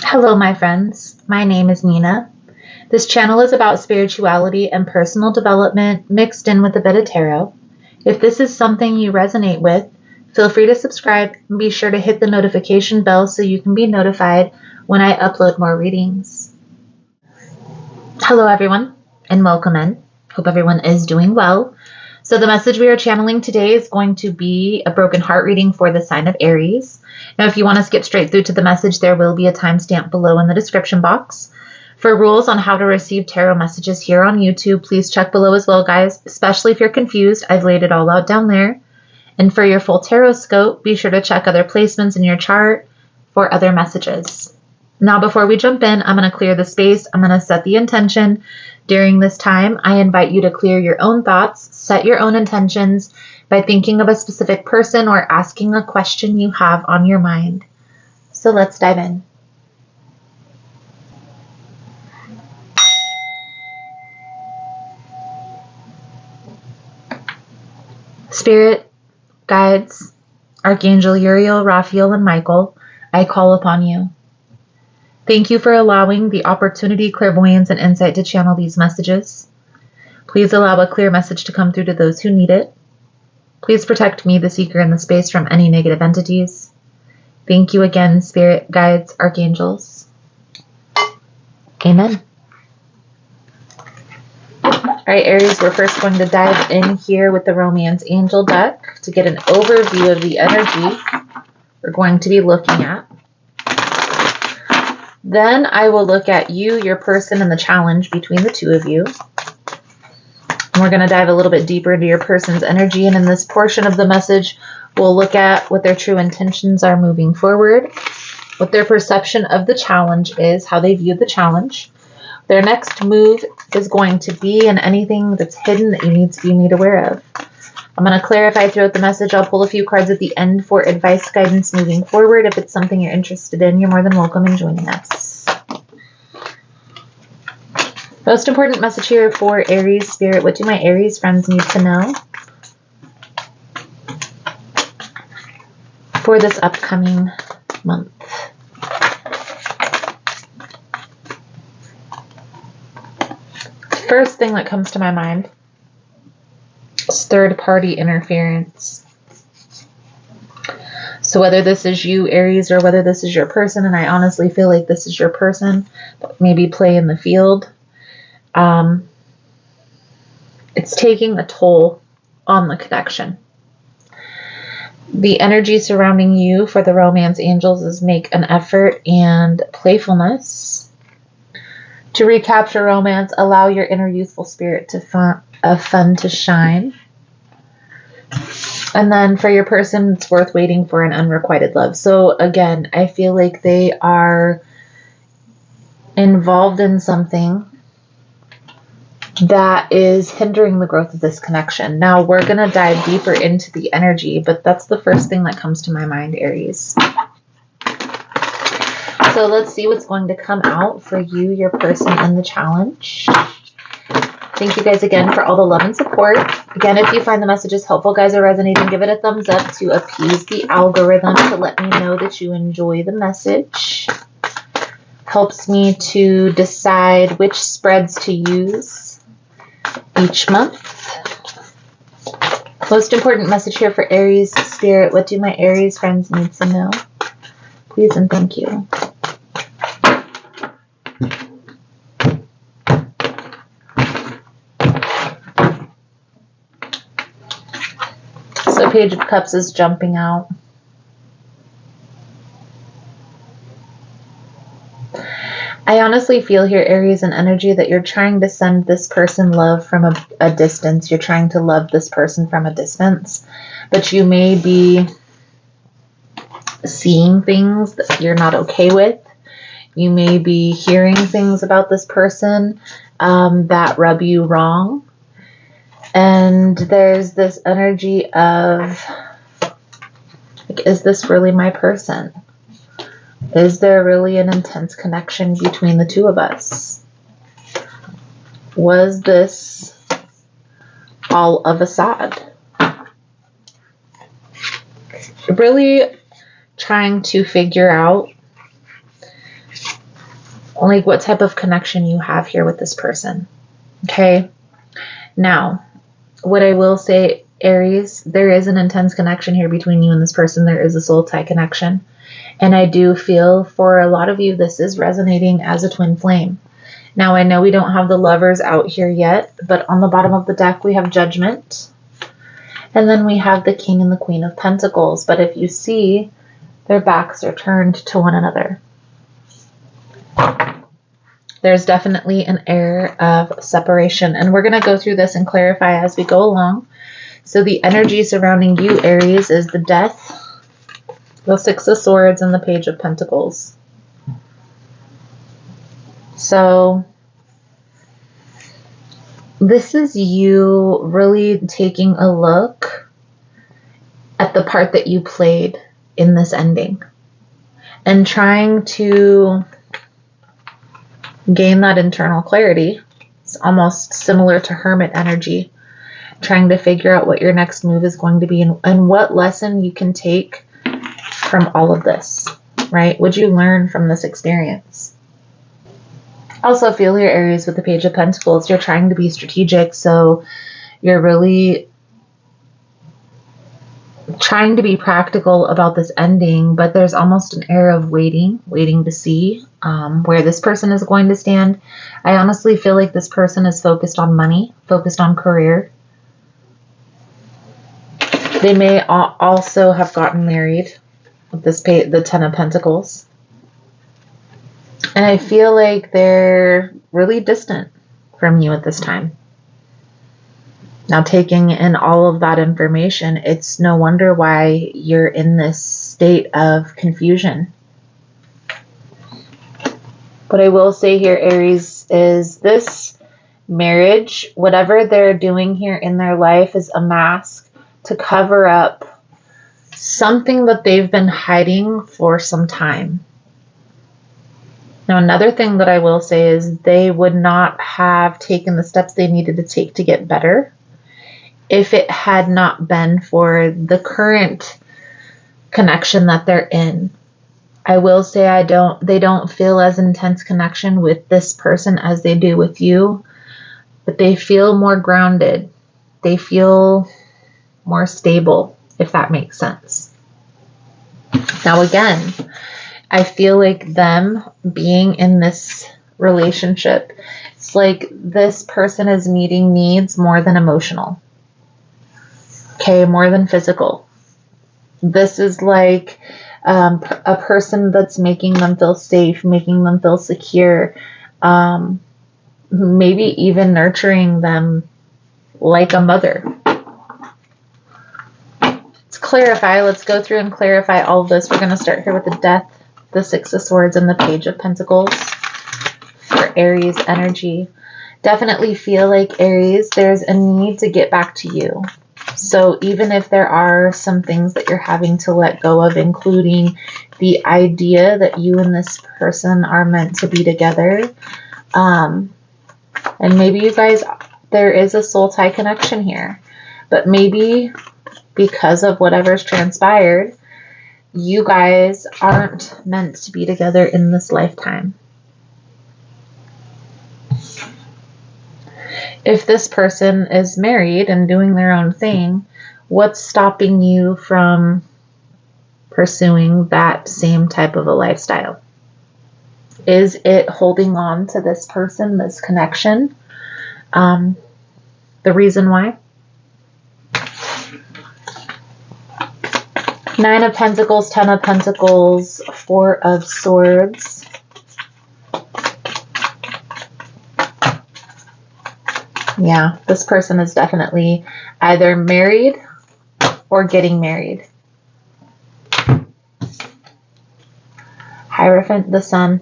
Hello, my friends. My name is Nina. This channel is about spirituality and personal development mixed in with a bit of tarot. If this is something you resonate with, feel free to subscribe and be sure to hit the notification bell so you can be notified when I upload more readings. Hello, everyone, and welcome in. Hope everyone is doing well. So the message we are channeling today is going to be a broken heart reading for the sign of Aries. Now, if you want to skip straight through to the message, there will be a timestamp below in the description box. For rules on how to receive tarot messages here on YouTube, please check below as well, guys. Especially if you're confused, I've laid it all out down there. And for your full tarot scope, be sure to check other placements in your chart for other messages. Now, before we jump in, I'm going to clear the space. I'm going to set the intention. During this time, I invite you to clear your own thoughts, set your own intentions by thinking of a specific person or asking a question you have on your mind. So let's dive in. Spirit, guides, Archangel Uriel, Raphael, and Michael, I call upon you. Thank you for allowing the opportunity, clairvoyance, and insight to channel these messages. Please allow a clear message to come through to those who need it. Please protect me, the seeker in the space, from any negative entities. Thank you again, Spirit, guides, archangels. Amen. All right, Aries, we're first going to dive in here with the Romance Angel deck to get an overview of the energy we're going to be looking at. Then I will look at you, your person, and the challenge between the two of you. And we're going to dive a little bit deeper into your person's energy. And in this portion of the message, we'll look at what their true intentions are moving forward, what their perception of the challenge is, how they view the challenge. Their next move is going to be, and anything that's hidden that you need to be made aware of. I'm going to clarify throughout the message. I'll pull a few cards at the end for advice, guidance moving forward. If it's something you're interested in, you're more than welcome in joining us. Most important message here for Aries, Spirit. What do my Aries friends need to know for this upcoming month? First thing that comes to my mind is third-party interference. So whether this is you, Aries, or whether this is your person, and I honestly feel like this is your person, but maybe play in the field, it's taking a toll on the connection. The energy surrounding you for the Romance Angels is make an effort and playfulness to recapture romance. Allow your inner youthful spirit to fun to shine. And then for your person, it's worth waiting for an unrequited love. So again, I feel like they are involved in something that is hindering the growth of this connection. Now we're going to dive deeper into the energy, but that's the first thing that comes to my mind, Aries. So let's see what's going to come out for you, your person, and the challenge. Thank you guys again for all the love and support. Again, if you find the messages helpful, guys, or resonating, give it a thumbs up to appease the algorithm to let me know that you enjoy the message. Helps me to decide which spreads to use each month. Most important message here for Aries, Spirit. What do my Aries friends need to know? Please and thank you. So Page of Cups is jumping out. I honestly feel here, Aries, an energy that you're trying to send this person love from a distance. You're trying to love this person from a distance. But you may be seeing things that you're not okay with. You may be hearing things about this person that rub you wrong. And there's this energy of, like, is this really my person? Is there really an intense connection between the two of us? Was this all of Assad. Really trying to figure out like what type of connection you have here with this person. Okay. Now, what I will say, Aries, there is an intense connection here between you and this person. There is a soul tie connection. And I do feel for a lot of you, this is resonating as a twin flame. Now, I know we don't have the lovers out here yet, but on the bottom of the deck, we have Judgment. And then we have the King and the Queen of Pentacles. But if you see, their backs are turned to one another. There's definitely an air of separation. And we're going to go through this and clarify as we go along. So the energy surrounding you, Aries, is the Death, the Six of Swords, and the Page of Pentacles. So this is you really taking a look at the part that you played in this ending and trying to gain that internal clarity. It's almost similar to Hermit energy, trying to figure out what your next move is going to be and what lesson you can take from all of this, right? Would you learn from this experience? Also feel your Aries with the Page of Pentacles. You're trying to be strategic, so you're really trying to be practical about this ending, but there's almost an air of waiting to see where this person is going to stand. I honestly feel like this person is focused on money, focused on career. They may also have gotten married with this the Ten of Pentacles. And I feel like they're really distant from you at this time. Now, taking in all of that information, it's no wonder why you're in this state of confusion. What I will say here, Aries, is this marriage, whatever they're doing here in their life, is a mask to cover up something that they've been hiding for some time. Now, another thing that I will say is they would not have taken the steps they needed to take to get better if it had not been for the current connection that they're in. I will say they don't feel as intense connection with this person as they do with you, but they feel more grounded. They feel more stable, if that makes sense. Now, again, I feel like them being in this relationship, it's like this person is meeting needs more than emotional. Okay, more than physical. This is like a person that's making them feel safe, making them feel secure, maybe even nurturing them like a mother. Let's clarify. Let's go through and clarify all of this. We're going to start here with the Death, the Six of Swords, and the Page of Pentacles for Aries energy. Definitely feel like, Aries, there's a need to get back to you. So even if there are some things that you're having to let go of, including the idea that you and this person are meant to be together, and maybe you guys, there is a soul tie connection here, but maybe because of whatever's transpired, you guys aren't meant to be together in this lifetime. If this person is married and doing their own thing, what's stopping you from pursuing that same type of a lifestyle? Is it holding on to this person, this connection? The reason why? Nine of Pentacles, Ten of Pentacles, Four of Swords. Yeah, this person is definitely either married or getting married. Hierophant, the Sun.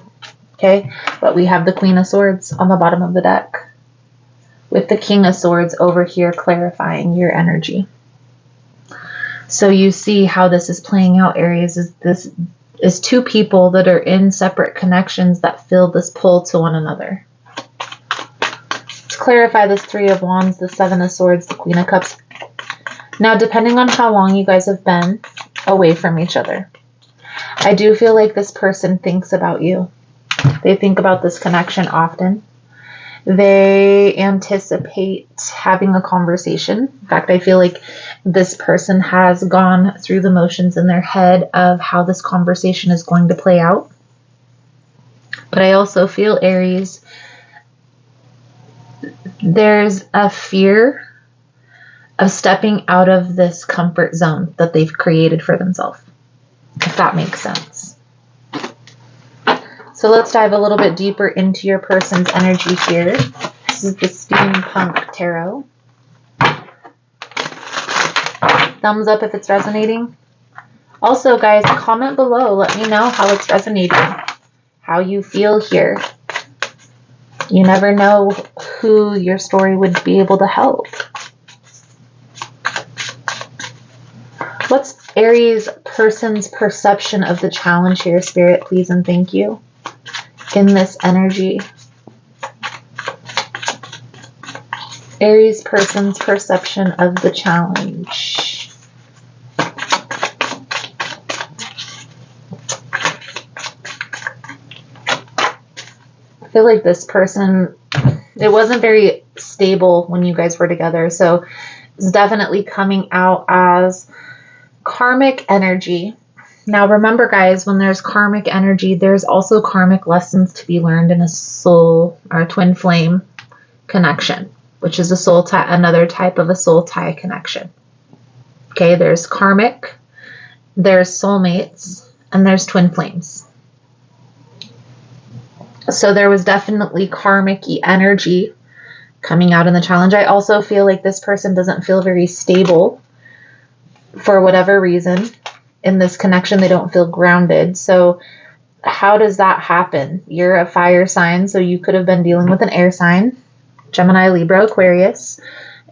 Okay, but we have the Queen of Swords on the bottom of the deck, with the King of Swords over here clarifying your energy. So you see how this is playing out, Aries, is this is two people that are in separate connections that feel this pull to one another. Let's clarify this Three of Wands, the Seven of Swords, the Queen of Cups. Now, depending on how long you guys have been away from each other, I do feel like this person thinks about you. They think about this connection often. They anticipate having a conversation. In fact, I feel like this person has gone through the motions in their head of how this conversation is going to play out. But I also feel, Aries, there's a fear of stepping out of this comfort zone that they've created for themselves, if that makes sense. So let's dive a little bit deeper into your person's energy here. This is the Steampunk Tarot. Thumbs up if it's resonating. Also, guys, comment below. Let me know how it's resonating, how you feel here. You never know who your story would be able to help. What's Aries person's perception of the challenge here, Spirit, please and thank you, in this energy? Aries person's perception of the challenge. I feel like this person, it wasn't very stable when you guys were together, so it's definitely coming out as karmic energy. Now remember, guys, when there's karmic energy, there's also karmic lessons to be learned in a soul or a twin flame connection, which is a soul tie, another type of a soul tie connection. Okay, there's karmic, there's soulmates, and there's twin flames. So there was definitely karmic-y energy coming out in the challenge. I also feel like this person doesn't feel very stable for whatever reason in this connection. They don't feel grounded. So how does that happen? You're a fire sign, so you could have been dealing with an air sign, Gemini, Libra, Aquarius,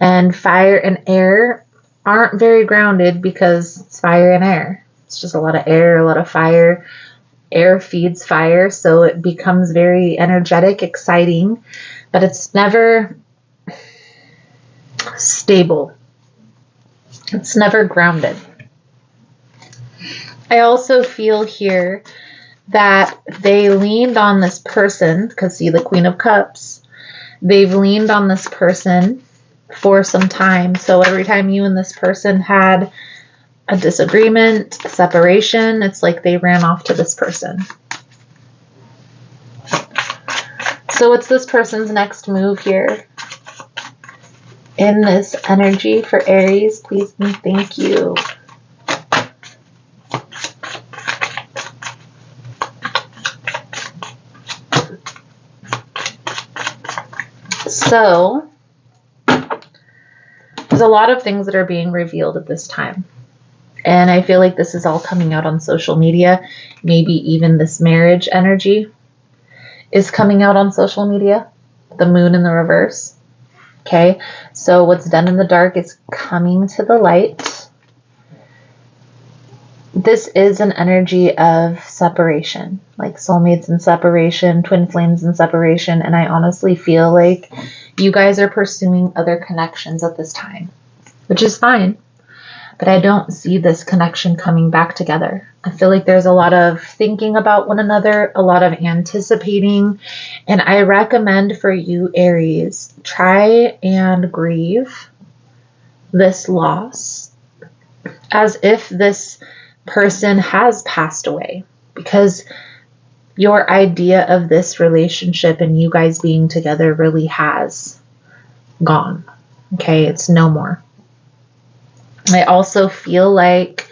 and fire and air aren't very grounded because it's fire and air. It's just a lot of air, a lot of fire. Air feeds fire, so it becomes very energetic, exciting, but it's never stable. It's never grounded. I also feel here that they leaned on this person, because see the Queen of Cups, they've leaned on this person for some time. So every time you and this person had a disagreement, a separation, it's like they ran off to this person. So what's this person's next move here in this energy for Aries? Please and thank you. So there's a lot of things that are being revealed at this time. And I feel like this is all coming out on social media. Maybe even this marriage energy is coming out on social media. The moon in the reverse. Okay, so what's done in the dark is coming to the light. This is an energy of separation, like soulmates in separation, twin flames in separation. And I honestly feel like you guys are pursuing other connections at this time, which is fine. But I don't see this connection coming back together. I feel like there's a lot of thinking about one another, a lot of anticipating. And I recommend for you, Aries, try and grieve this loss as if this person has passed away. Because your idea of this relationship and you guys being together really has gone. Okay, it's no more. I also feel like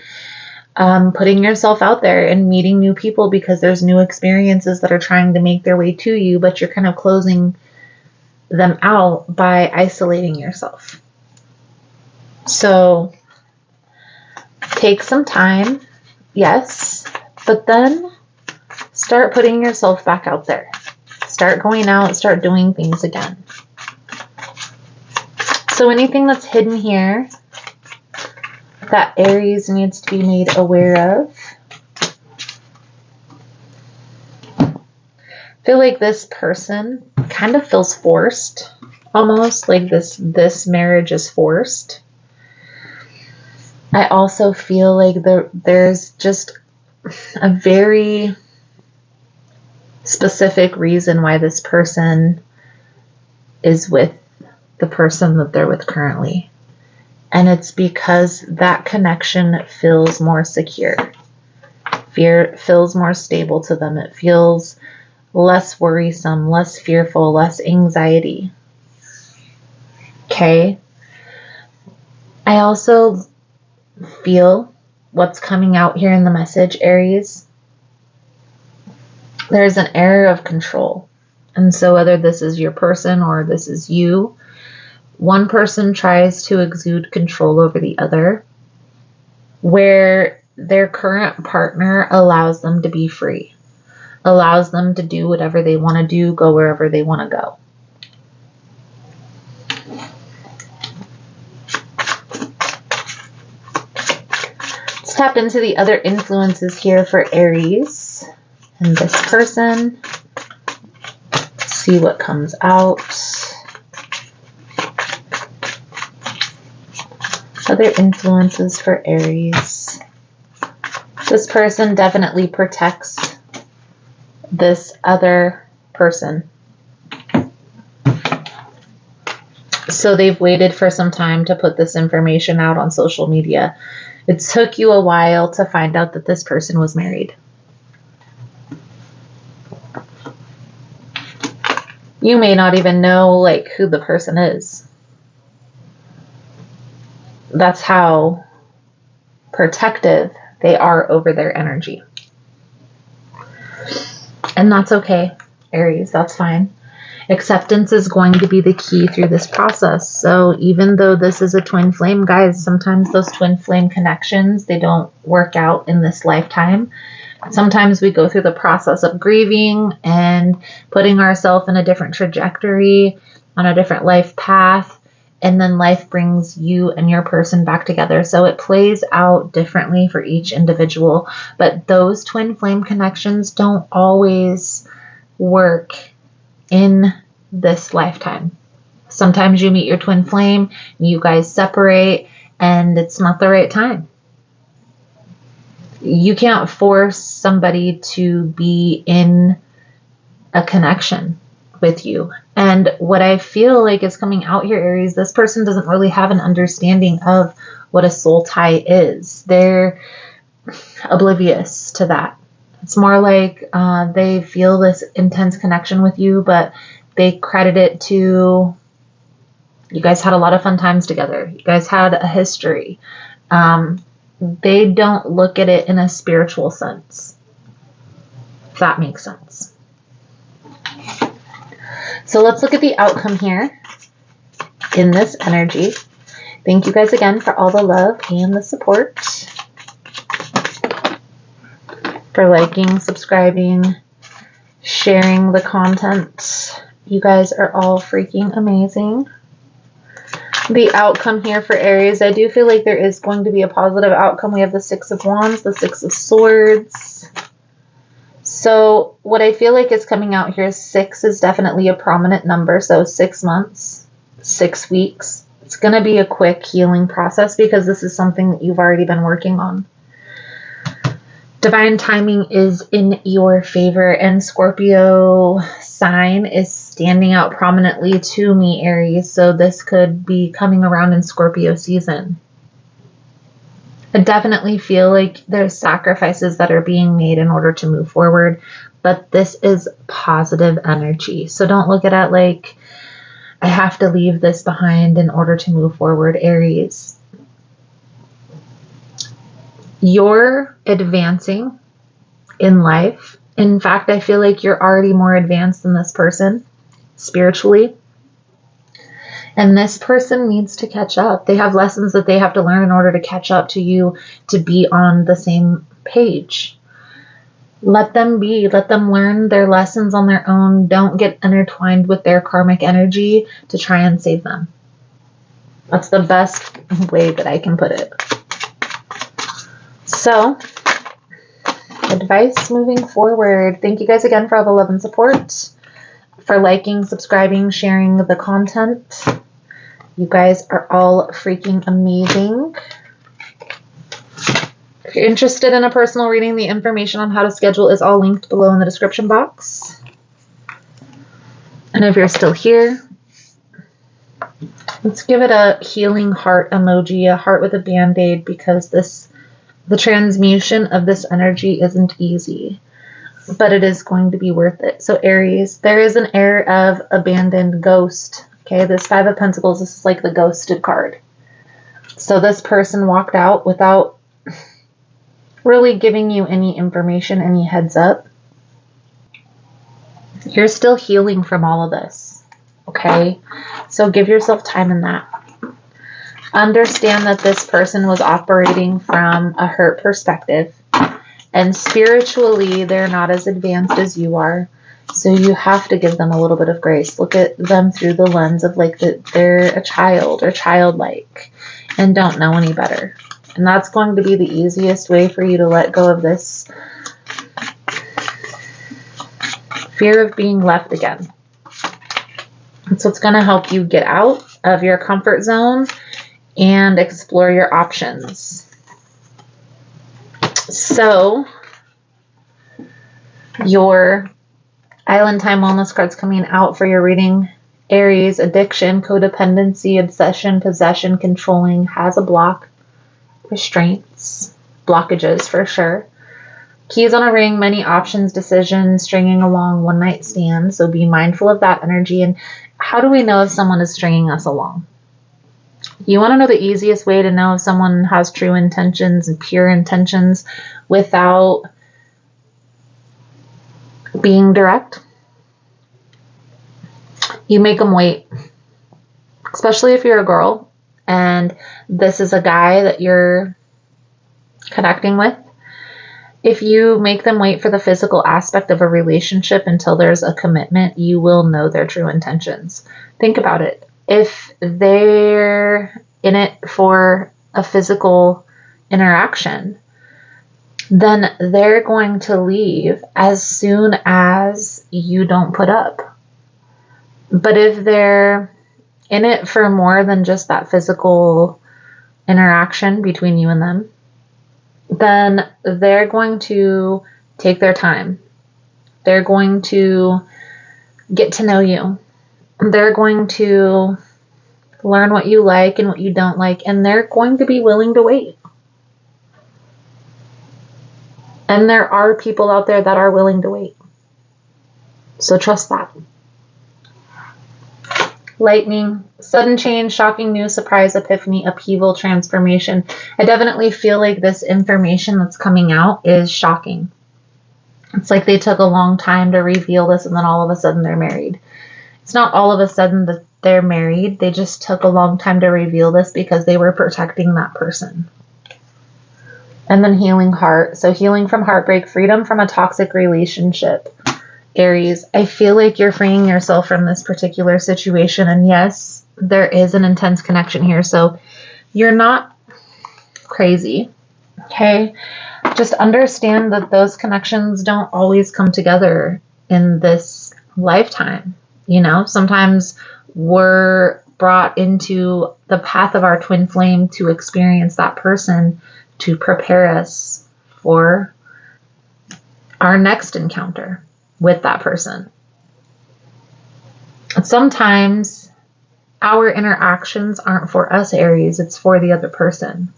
putting yourself out there and meeting new people, because there's new experiences that are trying to make their way to you, but you're kind of closing them out by isolating yourself. So take some time, yes, but then start putting yourself back out there. Start going out, start doing things again. So anything that's hidden here that Aries needs to be made aware of. I feel like this person kind of feels forced almost like this marriage is forced. I also feel like there's just a very specific reason why this person is with the person that they're with currently. And it's because that connection feels more secure. Fear feels more stable to them. It feels less worrisome, less fearful, less anxiety. Okay? I also feel what's coming out here in the message, Aries. There's an air of control. And so whether this is your person or this is you, one person tries to exude control over the other, where their current partner allows them to be free, allows them to do whatever they want to do, go wherever they want to go. Let's tap into the other influences here for Aries and this person. See what comes out. Other influences for Aries. This person definitely protects this other person. So they've waited for some time to put this information out on social media. It took you a while to find out that this person was married. You may not even know like who the person is. That's how protective they are over their energy. And that's okay, Aries, that's fine. Acceptance is going to be the key through this process. So even though this is a twin flame, guys, sometimes those twin flame connections, they don't work out in this lifetime. Sometimes we go through the process of grieving and putting ourselves in a different trajectory, on a different life path, and then life brings you and your person back together. So it plays out differently for each individual. But those twin flame connections don't always work in this lifetime. Sometimes you meet your twin flame, you guys separate, and it's not the right time. You can't force somebody to be in a connection with you. And what I feel like is coming out here, Aries, this person doesn't really have an understanding of what a soul tie is. They're oblivious to that. It's more like they feel this intense connection with you, but they credit it to you guys had a lot of fun times together. You guys had a history. They don't look at it in a spiritual sense, if that makes sense. So let's look at the outcome here in this energy. Thank you guys again for all the love and the support, for liking, subscribing, sharing the content. You guys are all freaking amazing. The outcome here for Aries, I do feel like there is going to be a positive outcome. We have the Six of Wands, the Six of Swords. So what I feel like is coming out here, 6 is definitely a prominent number. So 6 months, 6 weeks. It's going to be a quick healing process because this is something that you've already been working on. Divine timing is in your favor, and Scorpio sign is standing out prominently to me, Aries. So this could be coming around in Scorpio season. I definitely feel like there's sacrifices that are being made in order to move forward, but this is positive energy. So don't look at it like I have to leave this behind in order to move forward, Aries. You're advancing in life. In fact, I feel like you're already more advanced than this person spiritually. And this person needs to catch up. They have lessons that they have to learn in order to catch up to you, to be on the same page. Let them be. Let them learn their lessons on their own. Don't get intertwined with their karmic energy to try and save them. That's the best way that I can put it. So, advice moving forward. Thank you guys again for all the love and support. for liking, subscribing, sharing the content. You guys are all freaking amazing. If you're interested in a personal reading, the information on how to schedule is all linked below in the description box. And if you're still here, let's give it a healing heart emoji, a heart with a band-aid, because the transmutation of this energy isn't easy, but it is going to be worth it. So Aries, there is an air of abandoned ghost. Okay, this Five of Pentacles, this is like the ghosted card. So this person walked out without really giving you any information, any heads up. You're still healing from all of this, okay? So give yourself time in that. Understand that this person was operating from a hurt perspective, and spiritually, they're not as advanced as you are. So you have to give them a little bit of grace. Look at them through the lens of like that they're a child or childlike and don't know any better. And that's going to be the easiest way for you to let go of this fear of being left again. That's what's going to help you get out of your comfort zone and explore your options. So, your Island Time Wellness card's coming out for your reading. Aries, addiction, codependency, obsession, possession, controlling, has a block. Restraints, blockages for sure. Keys on a ring, many options, decisions, stringing along, one night stands. So be mindful of that energy. And how do we know if someone is stringing us along? You want to know the easiest way to know if someone has true intentions and pure intentions without being direct? You make them wait, especially if you're a girl and this is a guy that you're connecting with. If you make them wait for the physical aspect of a relationship until there's a commitment, you will know their true intentions. Think about it. If they're in it for a physical interaction, then they're going to leave as soon as you don't put up. But if they're in it for more than just that physical interaction between you and them, then they're going to take their time. They're going to get to know you. They're going to learn what you like and what you don't like, and they're going to be willing to wait. And there are people out there that are willing to wait. So trust that. Lightning, sudden change, shocking news, surprise, epiphany, upheaval, transformation. I definitely feel like this information that's coming out is shocking. It's like they took a long time to reveal this and then all of a sudden they're married. It's not all of a sudden that they're married. They just took a long time to reveal this because they were protecting that person. And then healing heart. So healing from heartbreak, freedom from a toxic relationship. Aries, I feel like you're freeing yourself from this particular situation. And yes, there is an intense connection here. So you're not crazy. Okay? Just understand that those connections don't always come together in this lifetime. You know, sometimes we're brought into the path of our twin flame to experience that person to prepare us for our next encounter with that person. Sometimes our interactions aren't for us, Aries, it's for the other person.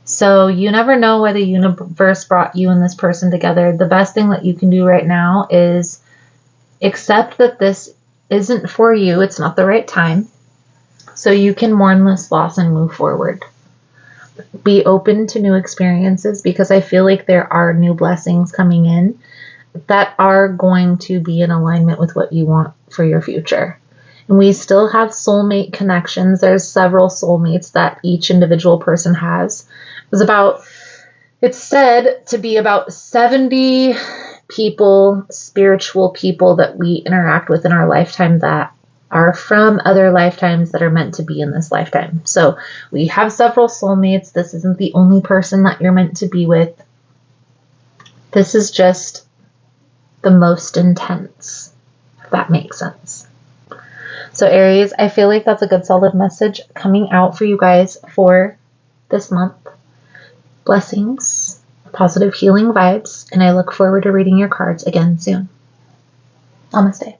So you never know why the universe brought you and this person together. The best thing that you can do right now is accept that this isn't for you. It's not the right time. So you can mourn this loss and move forward. Be open to new experiences because I feel like there are new blessings coming in that are going to be in alignment with what you want for your future. And we still have soulmate connections. There's several soulmates that each individual person has. It's said to be about 70 people, spiritual people that we interact with in our lifetime that are from other lifetimes that are meant to be in this lifetime. So we have several soulmates. This isn't the only person that you're meant to be with. This is just the most intense. if that makes sense. So Aries, I feel like that's a good solid message coming out for you guys for this month. Blessings, positive healing vibes, and I look forward to reading your cards again soon. Namaste.